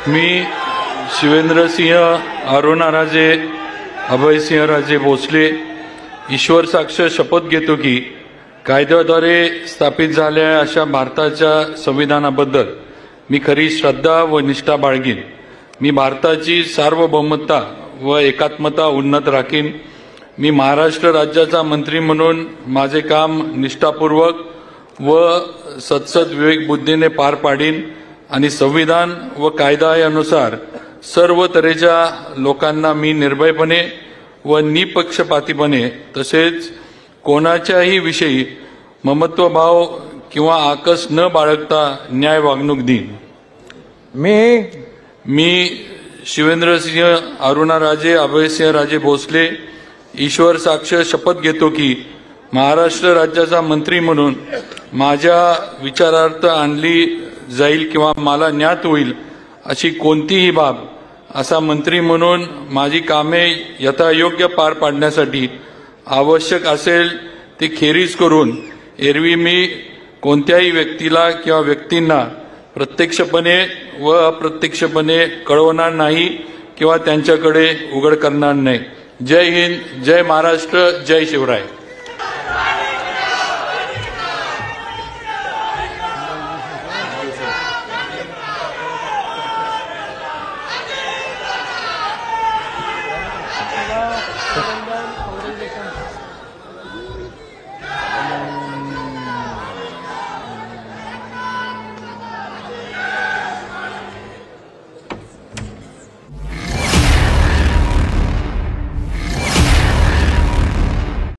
मी शिवेंद्रसिंह अरुणाराजे अभयसिंहराजे भोसले ईश्वर साक्ष शपथ घेतो की कायद्याद्वारे स्थापित झालेल्या अशा भारताच्या संविधानाबद्दल मी खरी श्रद्धा व निष्ठा बाळगीन। मी भारताची सार्वभौमता व एकात्मता उन्नत राखीन। मी महाराष्ट्र राज्याचा मंत्री म्हणून माझे काम निष्ठापूर्वक व सत्सद विवेक बुद्धीने पार पाडीन आणि संविधान व कायदा यानुसार सर्व तऱ्हेच्या लोकांना मी निर्भयपणे व निपक्षपातीपणे तसेच कोणाच्याही विषयी ममत्वभाव किंवा आकस न बाळगता न्याय वागणूक देईन। मी शिवेंद्रसिंह अरुणाराजे अभयसिंहराजे भोसले ईश्वर साक्ष शपथ घेतो की महाराष्ट्र राज्याचा मंत्री म्हणून माझ्या विचारार्थ आणली जाईल किंवा मला ज्ञात होईल अशी कोणतीही बाब असा मंत्री म्हणून माझी कामे यथायोग्य पार पाडण्यासाठी आवश्यक असेल ती खेरीज करून एरवी मी कोणत्याही व्यक्तीला किंवा व्यक्तींना प्रत्यक्षपणे व अप्रत्यक्षपणे कळवणार नाही किंवा त्यांच्याकडे उघड करणार नाही। जय हिंद, जय महाराष्ट्र, जय शिवराय।